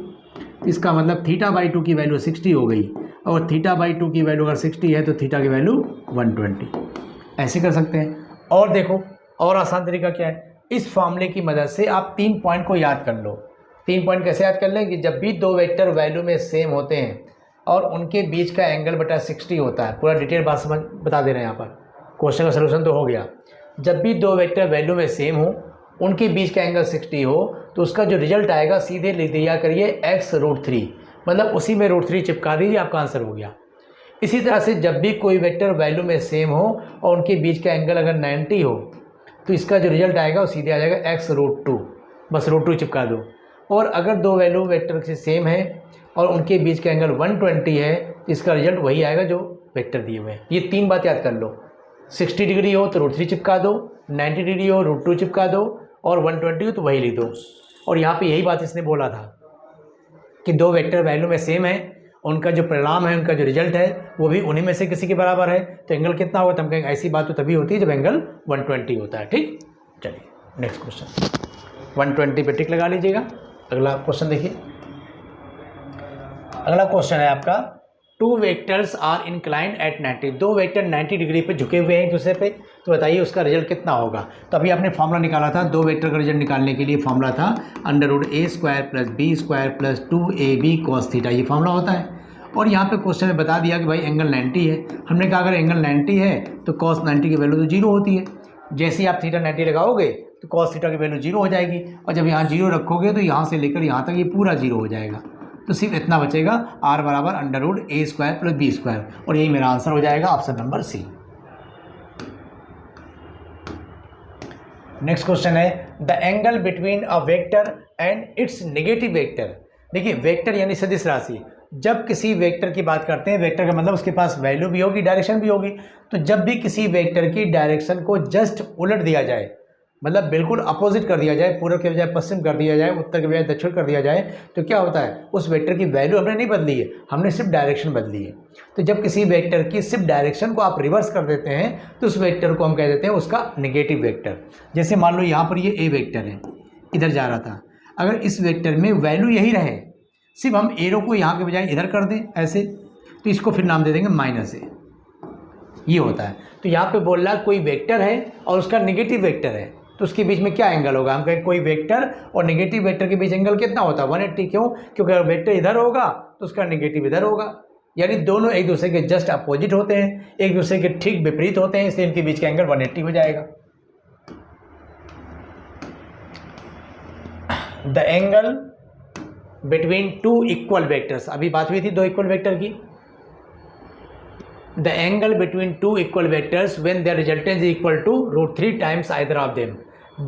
इसका मतलब θ/2 की वैल्यू 60 हो गई और θ/2 की वैल्यू अगर 60 है तो थीटा की वैल्यू 120। ऐसे कर सकते हैं। और देखो और आसान तरीका क्या है, इस फॉर्मूले की मदद से आप 3 पॉइंट को याद कर लो। 3 पॉइंट कैसे याद कर लें कि जब भी दो वेक्टर वैल्यू में सेम होते हैं और उनके बीच का एंगल बटा 60 होता है, पूरा डिटेल बात समझ बता दे रहे हैं यहाँ पर, क्वेश्चन का सलूशन तो हो गया। जब भी दो वेक्टर वैल्यू में सेम हो, उनके बीच का एंगल 60 हो तो उसका जो रिजल्ट आएगा सीधे लिख दिया करिए x√3, मतलब उसी में √3 चिपका दीजिए, आपका आंसर हो गया। इसी तरह से जब भी कोई वेक्टर वैल्यू में सेम हो और उनके बीच का एंगल अगर 90 हो तो इसका जो रिजल्ट आएगा वो सीधे आ जाएगा x√2, बस √2 चिपका दो। और अगर दो वैल्यू वेक्टर से सेम है और उनके बीच का एंगल 120 है तो इसका रिजल्ट वही आएगा जो वेक्टर दिए हुए हैं। ये 3 बात याद कर लो, 60 डिग्री हो तो √3 चिपका दो, 90 डिग्री हो √2 चिपका दो और 120 हो तो वही लिख दो। और यहाँ पे यही बात इसने बोला था कि दो वेक्टर वैल्यू में सेम है उनका जो परिणाम है, उनका जो रिजल्ट है वो भी उन्हीं में से किसी के बराबर है, तो एंगल कितना होगा, तो हम कहेंगे ऐसी बात तो तभी होती है जब एंगल 120 होता है। ठीक, चलिए नेक्स्ट क्वेश्चन 120 पे टिक लगा लीजिएगा। अगला क्वेश्चन देखिए। अगला क्वेश्चन है आपका, two vectors are inclined at 90, दो वेक्टर 90 डिग्री पे झुके हुए हैं एक दूसरे पे, तो बताइए उसका रिजल्ट कितना होगा। तो अभी आपने फॉर्मूला निकाला था, दो वेक्टर का रिजल्ट निकालने के लिए फॉर्मूला था √a² + b² + 2ab cos theta, ये फॉर्मूला होता है। और यहाँ पे क्वेश्चन में बता दिया कि भाई एंगल 90 है। हमने कहा अगर एंगल 90 है तो cos 90 की वैल्यू तो 0 होती है। जैसे ही आप थीटा 90 लगाओगे तो cos थीटा की वैल्यू 0 हो जाएगी, और जब यहाँ 0 रखोगे तो यहाँ से लेकर यहाँ तक ये पूरा 0 हो जाएगा। तो सिर्फ इतना बचेगा, r बराबर √a² + b², और यही मेरा आंसर हो जाएगा option number C. Next question है, the angle between a vector and its negative vector. देखिए वेक्टर यानी सदिश राशि, जब किसी वेक्टर की बात करते हैं, वेक्टर का मतलब उसके पास वैल्यू भी होगी, डायरेक्शन भी होगी, तो जब भी किसी वेक्टर की डायरेक्शन को जस्ट उलट दिया जाए, मतलब बिल्कुल अपोजिट कर दिया जाए, पूर्व के बजाय पश्चिम कर दिया जाए, उत्तर के बजाय दक्षिण कर दिया जाए, तो क्या होता है, उस वेक्टर की वैल्यू हमने नहीं बदली है, हमने सिर्फ डायरेक्शन बदली है। तो जब किसी वेक्टर की सिर्फ डायरेक्शन को आप रिवर्स कर देते हैं तो उस वेक्टर को हम कह देते हैं उसका नेगेटिव वेक्टर। जैसे मान लो यहाँ पर ये ए वेक्टर है, इधर जा रहा था, अगर इस वेक्टर में वैल्यू यही रहे, सिर्फ हम एरो को यहाँ के बजाय इधर कर दें ऐसे, तो इसको फिर नाम दे देंगे -a, ये होता है। तो यहाँ पे बोल रहा कोई वेक्टर है और उसका नेगेटिव वेक्टर है, तो उसके बीच में क्या एंगल होगा, हम कहें कोई वेक्टर और नेगेटिव वेक्टर के बीच एंगल कितना होता है, 180। क्यों, क्योंकि अगर वेक्टर इधर होगा तो उसका नेगेटिव इधर होगा, यानी दोनों एक दूसरे के जस्ट अपोजिट होते हैं, एक दूसरे के ठीक विपरीत होते हैं, इसलिए इनके बीच का एंगल 180 हो जाएगा। The angle between two equal vectors, अभी बात हुई थी दो इक्वल वेक्टर की। The angle between two equal vectors when their resultant is equal to √3 times either of them.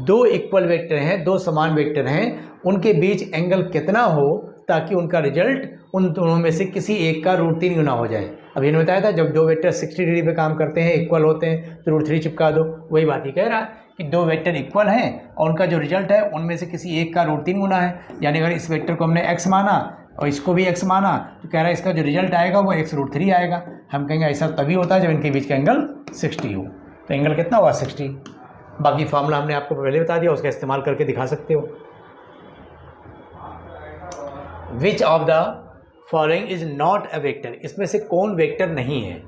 दो इक्वल वेक्टर हैं, दो समान वेक्टर हैं, उनके बीच एंगल कितना हो ताकि उनका रिजल्ट उन दोनों में से किसी एक का √3 गुना हो जाए। अभी इन्होंने बताया था जब दो वेक्टर 60 डिग्री पे काम करते हैं, इक्वल होते हैं, तो √3 चिपका दो। वही बात ही कह रहा है कि दो वेक्टर इक्वल हैं और उनका जो रिजल्ट है उनमें से किसी एक का √3 गुना है। यानी अगर इस वेक्टर को हमने x माना और इसको भी x माना, तो कह रहा है इसका जो रिजल्ट आएगा वो x √3 आएगा। हम कहेंगे ऐसा तभी होता है जब इनके बीच का एंगल 60 हो। तो एंगल कितना हुआ, 60। बाकी फार्मूला हमने आपको पहले बता दिया, उसका इस्तेमाल करके दिखा सकते हो। Which of the following is not a vector, इसमें से कौन वेक्टर नहीं है।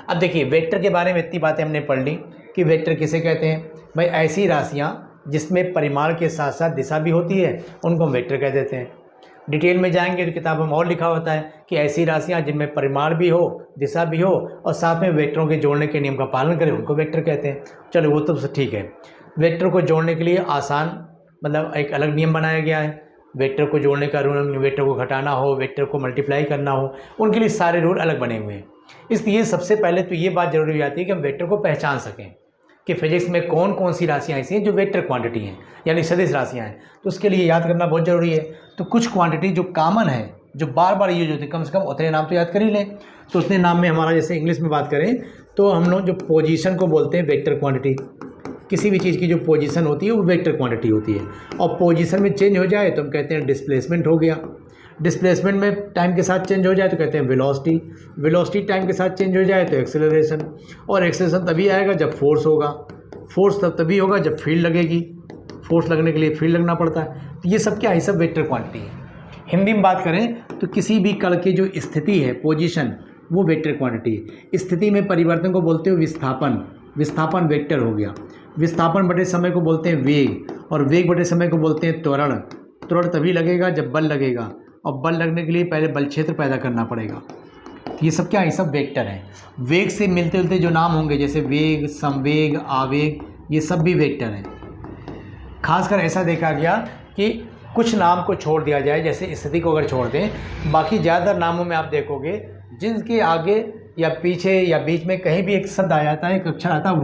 अब देखिए वेक्टर के बारे में इतनी बातें हमने पढ़ ली कि वेक्टर किसे कहते हैं। भाई ऐसी राशियाँ जिसमें परिमाण के साथ साथ दिशा भी होती है उनको हम वेक्टर कह देते हैं। डिटेल में जाएंगे तो किताब में और लिखा होता है कि ऐसी राशियाँ जिनमें परिमाण भी हो, दिशा भी हो और साथ में वेक्टरों के जोड़ने के नियम का पालन करें, उनको वेक्टर कहते हैं। चलो वो तो ठीक है। वेक्टर को जोड़ने के लिए आसान मतलब एक अलग नियम बनाया गया है। वेक्टर को जोड़ने का रूल, वेक्टर को घटाना हो, वेक्टर को मल्टीप्लाई करना हो, उनके लिए सारे रूल अलग बने हुए हैं। इसलिए सबसे पहले तो ये बात जरूरी हो जाती है कि हम वेक्टर को पहचान सकें कि फिजिक्स में कौन कौन सी राशियाँ ऐसी हैं जो वेक्टर क्वांटिटी हैं, यानी सदिश राशियाँ हैं। तो उसके लिए याद करना बहुत ज़रूरी है। तो कुछ क्वांटिटी जो कॉमन है, जो बार बार यूज होती है, कम से कम उतने नाम तो याद कर ही लें। तो उतने नाम में हमारा, जैसे इंग्लिश में बात करें तो हम लोग जो पोजीशन को बोलते हैं वेक्टर क्वांटिटी, किसी भी चीज़ की जो पोजीशन होती है वो वेक्टर क्वांटिटी होती है। और पोजीशन में चेंज हो जाए तो हम कहते हैं डिस्प्लेसमेंट हो गया। डिस्प्लेसमेंट में टाइम के साथ चेंज हो जाए तो कहते हैं वेलोसिटी। वेलोसिटी टाइम के साथ चेंज हो जाए तो एक्सेलरेशन। और एक्सेलरेशन तभी आएगा जब फोर्स होगा। फोर्स तभी होगा जब फील्ड लगेगी। फोर्स लगने के लिए फील्ड लगना पड़ता है। तो ये सब क्या है, सब वेक्टर क्वांटिटी है। हिंदी में बात करें तो किसी भी कण की जो स्थिति है, पोजीशन, वो वेक्टर क्वांटिटी है। स्थिति में परिवर्तन को बोलते हो विस्थापन। विस्थापन वेक्टर हो गया। विस्थापन बटे समय को बोलते हैं वेग, और वेग बटे समय को बोलते हैं त्वरण। त्वरण तभी लगेगा जब बल लगेगा, और बल लगने के लिए पहले बल क्षेत्र पैदा करना पड़ेगा। ये सब क्या है, सब वेक्टर हैं। वेग से मिलते जुलते जो नाम होंगे जैसे वेग, संवेग, आवेग, ये सब भी वेक्टर हैं। खासकर ऐसा देखा गया कि कुछ नाम को छोड़ दिया जाए, जैसे स्थिति को अगर छोड़ दें, बाकी ज़्यादातर नामों में आप देखोगे जिनके आगे या पीछे या बीच में कहीं भी एक शब्द आ जाता है, एक अक्षर आता है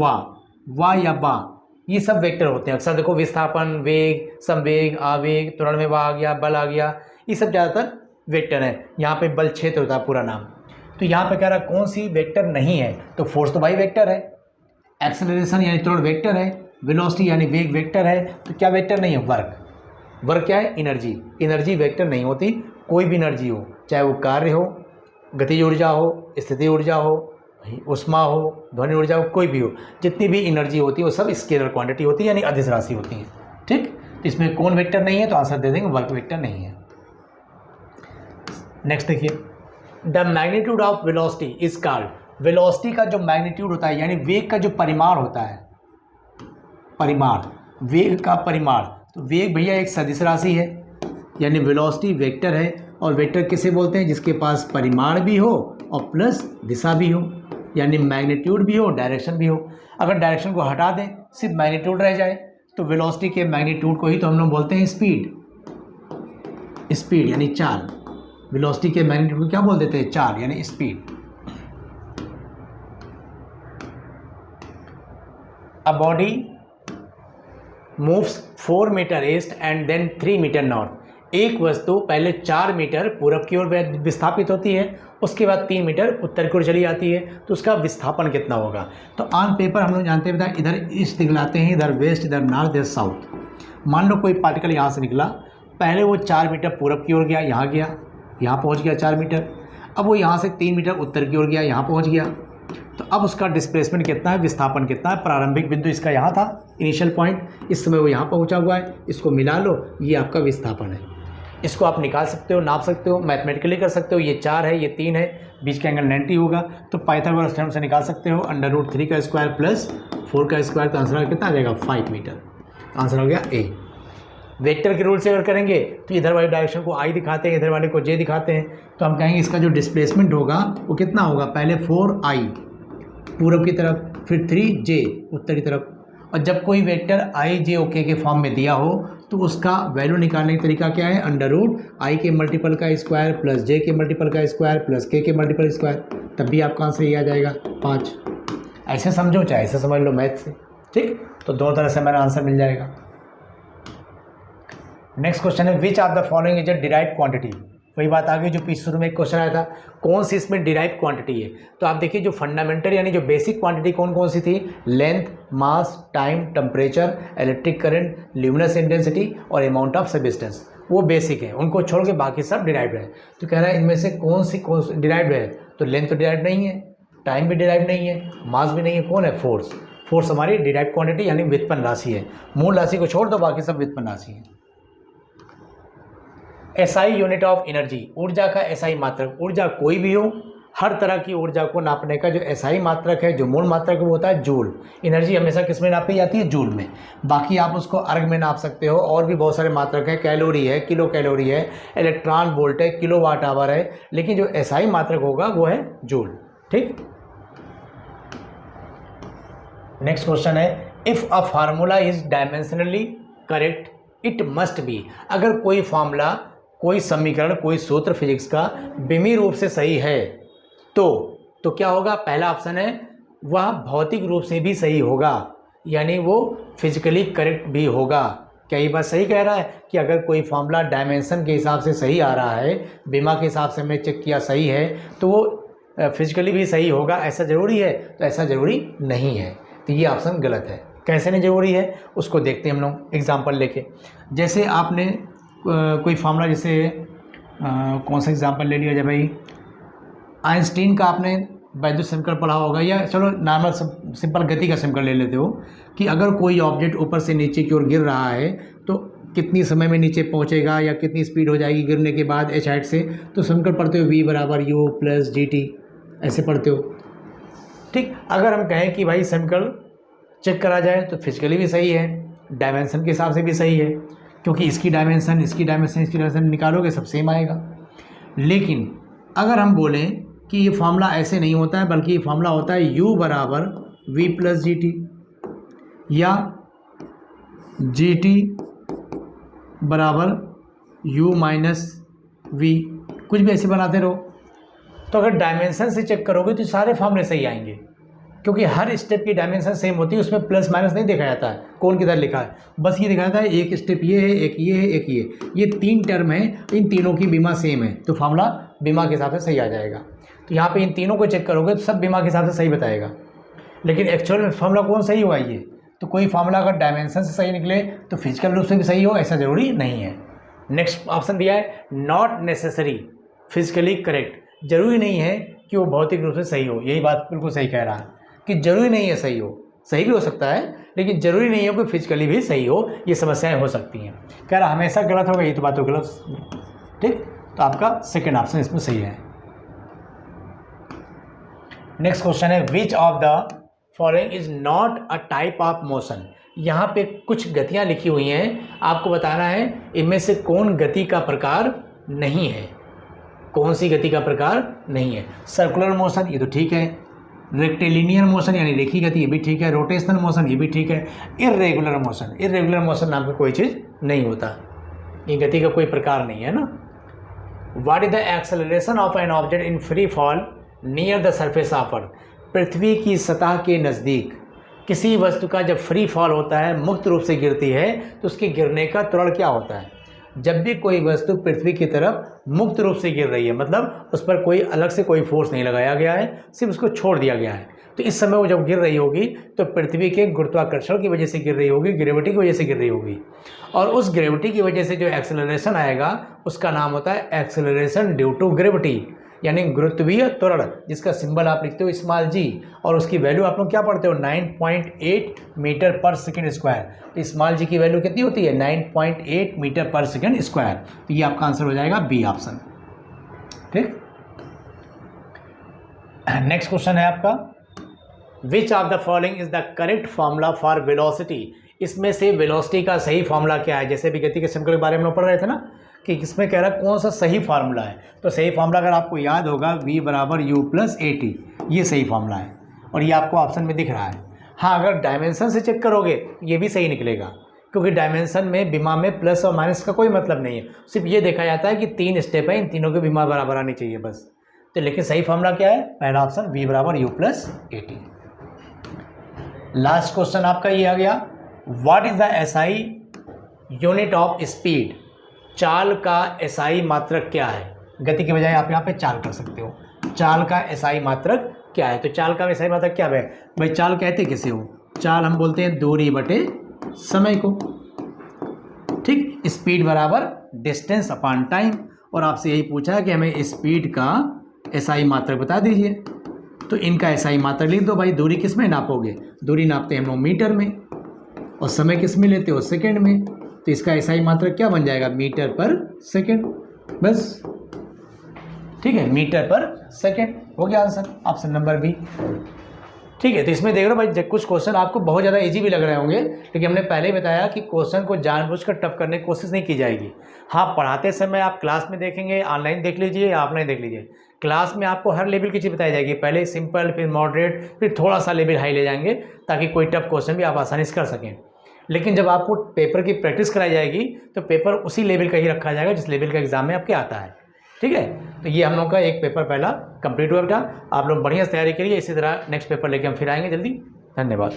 वा या बा, ये सब वेक्टर होते हैं। अक्सर देखो विस्थापन, वेग, संवेग, आवेग, त्वरण में वा आ गया, बल आ गया, ये सब ज़्यादातर वेक्टर है। यहाँ पे बल क्षेत्र होता है पूरा नाम। तो यहाँ पे कह रहा कौन सी वेक्टर नहीं है, तो फोर्स तो भाई वेक्टर है, एक्सेलरेशन यानी त्वरण वेक्टर है, वेलोसिटी यानी वेग वेक्टर है। तो क्या वेक्टर नहीं है, वर्क क्या है, एनर्जी। एनर्जी वेक्टर नहीं होती। कोई भी एनर्जी हो, चाहे वो कार्य हो, गतिज ऊर्जा हो, स्थिति ऊर्जा हो, ऊष्मा हो, ध्वनि ऊर्जा हो, कोई भी हो, जितनी भी एनर्जी होती है वो सब स्केलर क्वांटिटी होती है, यानी अदिश राशि होती है। ठीक, तो इसमें कौन वेक्टर नहीं है, तो आंसर दे देंगे वर्क वेक्टर नहीं है। नेक्स्ट देखिए, the magnitude of velocity is called, velocity का जो मैग्नीट्यूड होता है यानी वेग का जो परिमाण होता है, परिमाण, वेग का परिमाण, तो वेग भैया एक सदिश राशि है, यानी वेलोसिटी वेक्टर है। और वेक्टर किसे बोलते हैं, जिसके पास परिमाण भी हो और प्लस दिशा भी हो, यानी मैग्नीट्यूड भी हो, डायरेक्शन भी हो। अगर डायरेक्शन को हटा दें, सिर्फ मैग्नीट्यूड रह जाए, तो वेलोसिटी के मैग्नीट्यूड को ही तो हम लोग बोलते हैं स्पीड, स्पीड यानी चाल। वेलोसिटी के मैग्नीट्यूड को क्या बोल देते हैं, चाल यानी speed. A body moves 4 metre east and then 3 metre north, एक वस्तु पहले 4 मीटर पूरब की ओर विस्थापित होती है, उसके बाद 3 मीटर उत्तर की ओर चली जाती है, तो उसका विस्थापन कितना होगा। तो ऑन पेपर हम लोग जानते हैं, इधर ईस्ट दिखलाते हैं, इधर वेस्ट, इधर नॉर्थ, इधर साउथ। मान लो कोई पार्टिकल यहाँ से निकला, पहले वो 4 मीटर पूरब की ओर गया, यहाँ गया, यहाँ पहुँच गया 4 मीटर, अब वो यहाँ से 3 मीटर उत्तर की ओर गया, यहाँ पहुँच गया, तो अब उसका डिस्प्लेसमेंट कितना है, विस्थापन कितना है। प्रारंभिक बिंदु इसका यहाँ था, इनिशियल पॉइंट, इस समय वो यहाँ पहुँचा हुआ है, इसको मिला लो, ये आपका विस्थापन है। इसको आप निकाल सकते हो, नाप सकते हो, मैथमेटिकली कर सकते हो। ये 4 है, ये 3 है, बीच का एंगल 90 होगा, तो पाइथागोरस थ्योरम से निकाल सकते हो। √3 का स्क्वायर प्लस 4 का स्क्वायर, तो आंसर कितना आ जाएगा, 5 मीटर। आंसर हो गया ए। वेक्टर के रूल से अगर करेंगे तो इधर वाली डायरेक्शन को आई दिखाते हैं, इधर वाले को जे दिखाते हैं, तो हम कहेंगे इसका जो डिस्प्लेसमेंट होगा वो कितना होगा, पहले 4i पूरब की तरफ, फिर 3j उत्तर की तरफ। और जब कोई वेक्टर i j ओके के फॉर्म में दिया हो तो उसका वैल्यू निकालने का तरीका क्या है, √i के मल्टीपल का स्क्वायर प्लस j के मल्टीपल का स्क्वायर प्लस k के मल्टीपल स्क्वायर, तब भी आपका आंसर ये आ जाएगा 5। ऐसे समझो चाहे ऐसे समझ लो मैथ से, ठीक। तो दोनों तरह से हमारा आंसर मिल जाएगा। नेक्स्ट क्वेश्चन है, which of the following is a derived quantity. वही बात आ गई जो पीछे शुरू में एक क्वेश्चन आया था, कौन सी इसमें डिराइव्ड क्वांटिटी है। तो आप देखिए जो फंडामेंटल यानी जो बेसिक क्वांटिटी कौन कौन सी थी, length, mass, time, temperature, electric current, luminous intensity और अमाउंट ऑफ सब्सटेंस, वो बेसिक है, उनको छोड़ के बाकी सब डिराइव्ड है। तो कह रहा है इनमें से कौन सी डिराइव्ड है, तो लेंथ तो डिराइव्ड नहीं है, टाइम भी डिराइव्ड नहीं है, मास भी नहीं है, कौन है, फोर्स। फोर्स हमारी डिराइव्ड क्वांटिटी यानी व्युत्पन्न राशि है, मूल राशि को छोड़ दो बाकी सब व्युत्पन्न राशि है। एसआई यूनिट ऑफ एनर्जी, ऊर्जा का एसआई मात्रक, ऊर्जा कोई भी हो, हर तरह की ऊर्जा को नापने का जो एसआई मात्रक है, जो मूल मात्रक वो होता है जूल। एनर्जी हमेशा किस में नापी जाती है, जूल में। बाकी आप उसको अर्ग में नाप सकते हो, और भी बहुत सारे मात्रक है, कैलोरी है, किलो कैलोरी है, इलेक्ट्रॉन वोल्ट है, किलो वाट आवर है, लेकिन जो एसआई मात्रक होगा वो है जूल, ठीक। नेक्स्ट क्वेश्चन है, if a formula is dimensionally correct it must be. अगर कोई फार्मूला, कोई समीकरण, कोई सूत्र फिजिक्स का विमीय रूप से सही है तो क्या होगा, पहला ऑप्शन है वह भौतिक रूप से भी सही होगा, यानी वो फिजिकली करेक्ट भी होगा। क्या ये बात सही कह रहा है कि अगर कोई फार्मूला डायमेंशन के हिसाब से सही आ रहा है, बीमा के हिसाब से हमने चेक किया सही है, तो वो फिजिकली भी सही होगा, ऐसा ज़रूरी है? तो ऐसा ज़रूरी नहीं है, तो ये ऑप्शन गलत है। कैसे नहीं ज़रूरी है उसको देखते हैं हम लोग एग्जाम्पल लेके। जैसे आपने कोई फार्मूला, जैसे कौन सा एग्जांपल ले लिया जाए भाई, आइंस्टीन का आपने वैद्युत समीकरण पढ़ा होगा, या चलो नॉर्मल सिंपल गति का समीकरण ले लेते हो कि अगर कोई ऑब्जेक्ट ऊपर से नीचे की ओर गिर रहा है तो कितनी समय में नीचे पहुंचेगा या कितनी स्पीड हो जाएगी गिरने के बाद h हाइट से। तो समीकरण पढ़ते हो v = u + gt, ऐसे पढ़ते हो, ठीक। अगर हम कहें कि भाई समीकरण चेक करा जाए तो फिजिकली भी सही है, डायमेंशन के हिसाब से भी सही है, क्योंकि इसकी डायमेंशन, इसकी डायमेंशन, इसकी डायमेंशन निकालोगे सब सेम आएगा। लेकिन अगर हम बोलें कि ये फार्मूला ऐसे नहीं होता है, बल्कि ये फार्मूला होता है u = v + gt या gt = u - v, कुछ भी ऐसे बनाते रहो। तो अगर डायमेंशन से चेक करोगे तो सारे फार्मूले सही आएंगे, क्योंकि हर स्टेप की डायमेंशन सेम होती है, उसमें प्लस माइनस नहीं देखा जाता है कौन किधर लिखा है, बस ये दिखाया जाता है एक स्टेप ये है, एक ये है, एक ये 3 टर्म है, इन तीनों की बीमा सेम है, तो फार्मूला बीमा के हिसाब से सही आ जाएगा। तो यहाँ पे इन तीनों को चेक करोगे तो सब बीमा के हिसाब से सही बताएगा, लेकिन एक्चुअल में फार्मूला कौन सही हुआ ये, तो कोई फार्मूला अगर डायमेंशन से सही निकले तो फिजिकल रूप से भी सही हो, ऐसा ज़रूरी नहीं है। नेक्स्ट ऑप्शन दिया है, नॉट नेसेसरी फिजिकली करेक्ट, ज़रूरी नहीं है कि वो भौतिक रूप से सही हो। यही बात बिल्कुल सही कह रहा है कि ज़रूरी नहीं है सही हो, सही भी हो सकता है लेकिन ज़रूरी नहीं है कि फिजिकली भी सही हो। ये समस्याएं हो सकती हैं। कह रहा हमेशा गलत होगा, ये तो बात तो गलत। ठीक, तो आपका सेकेंड ऑप्शन इसमें सही है। नेक्स्ट क्वेश्चन है which of the following is not a type of motion. यहाँ पे कुछ गतियाँ लिखी हुई हैं, आपको बताना है इनमें से कौन गति का प्रकार नहीं है, कौन सी गति का प्रकार नहीं है। सर्कुलर मोशन ये तो ठीक है, रेक्टिलिनियर मोशन यानी रेखी गति ये भी ठीक है, रोटेशनल मोशन ये भी ठीक है। इर्रेगुलर मोशन नाम का कोई चीज़ नहीं होता, ये गति का कोई प्रकार नहीं है ना। What is the acceleration of an object in free fall near the surface of Earth. पृथ्वी की सतह के नज़दीक किसी वस्तु का जब फ्री फॉल होता है, मुक्त रूप से गिरती है, तो उसके गिरने का त्वरण क्या होता है। जब भी कोई वस्तु पृथ्वी की तरफ मुक्त रूप से गिर रही है, मतलब उस पर कोई अलग से कोई फोर्स नहीं लगाया गया है, सिर्फ उसको छोड़ दिया गया है, तो इस समय वो जब गिर रही होगी तो पृथ्वी के गुरुत्वाकर्षण की वजह से गिर रही होगी, ग्रेविटी की वजह से गिर रही होगी। और उस ग्रेविटी की वजह से जो एक्सेलरेशन आएगा उसका नाम होता है एक्सेलरेशन ड्यू टू ग्रेविटी, यानी गुरुत्वीय त्वरण, जिसका सिंबल आप लिखते हो स्मॉल जी, और उसकी वैल्यू आप लोग क्या पढ़ते हो 9.8 मीटर पर सेकेंड स्क्वायर। तो स्मॉल जी की वैल्यू कितनी होती है 9.8 मीटर पर सेकेंड स्क्वायर। तो ये आपका आंसर हो जाएगा बी ऑप्शन। ठीक, नेक्स्ट क्वेश्चन है आपका which of the following is the correct formula for velocity. इसमें से वेलोसिटी का सही फॉर्मूला क्या है। जैसे भी गति के समीकरण के बारे में हम पढ़ रहे थे ना कि इसमें कह रहा है कौन सा सही फार्मूला है, तो सही फार्मूला अगर आपको याद होगा v बराबर u प्लस ए टी, ये सही फार्मूला है और ये आपको ऑप्शन में दिख रहा है। हाँ, अगर डायमेंशन से चेक करोगे ये भी सही निकलेगा, क्योंकि डायमेंशन में बीमा में प्लस और माइनस का कोई मतलब नहीं है, सिर्फ ये देखा जाता है कि 3 स्टेप है, इन तीनों की बीमा बराबर आनी चाहिए बस। तो लेकिन सही फार्मूला क्या है, पहला ऑप्शन v बराबर u plus A T. Last question आपका ये आ गया what is the SI unit of speed. चाल का एसआई मात्रक क्या है। गति के बजाय आप यहाँ पे चाल कर सकते हो, चाल का एसआई मात्रक क्या है। तो चाल का एसआई मात्रक क्या है भाई, चाल कहते किसे हो, चाल हम बोलते हैं दूरी बटे समय को। ठीक, स्पीड बराबर डिस्टेंस अपॉन टाइम, और आपसे यही पूछा है कि हमें स्पीड का एसआई मात्रक बता दीजिए। तो इनका एसआई मात्रक लिख दो भाई। दूरी किस में नापोगे, दूरी नापते हैं हम मीटर में, और समय किस में लेते हो सेकेंड में। तो इसका एसआई मात्रक क्या बन जाएगा मीटर पर सेकेंड, बस। ठीक है, मीटर पर सेकेंड हो गया आंसर, ऑप्शन नंबर बी। ठीक है, तो इसमें देख रहे हो भाई कुछ क्वेश्चन आपको बहुत ज़्यादा इजी भी लग रहे होंगे, लेकिन हमने पहले ही बताया कि क्वेश्चन को जानबूझकर टफ करने की कोशिश नहीं की जाएगी। हाँ, पढ़ाते समय आप क्लास में देखेंगे, ऑनलाइन देख लीजिए या ऑफलाइन देख लीजिए, क्लास में आपको हर लेवल की चीज़ बताई जाएगी। पहले सिंपल, फिर मॉडरेट, फिर थोड़ा सा लेवल हाई ले जाएंगे, ताकि कोई टफ क्वेश्चन भी आप आसानी से कर सकें। लेकिन जब आपको पेपर की प्रैक्टिस कराई जाएगी तो पेपर उसी लेवल का ही रखा जाएगा जिस लेवल का एग्जाम में आपके आता है। ठीक है, तो ये हम लोग का एक पेपर पहला कंप्लीट हुआ बेटा। आप लोग बढ़िया से तैयारी करिए, इसी तरह नेक्स्ट पेपर लेके हम फिर आएंगे जल्दी। धन्यवाद।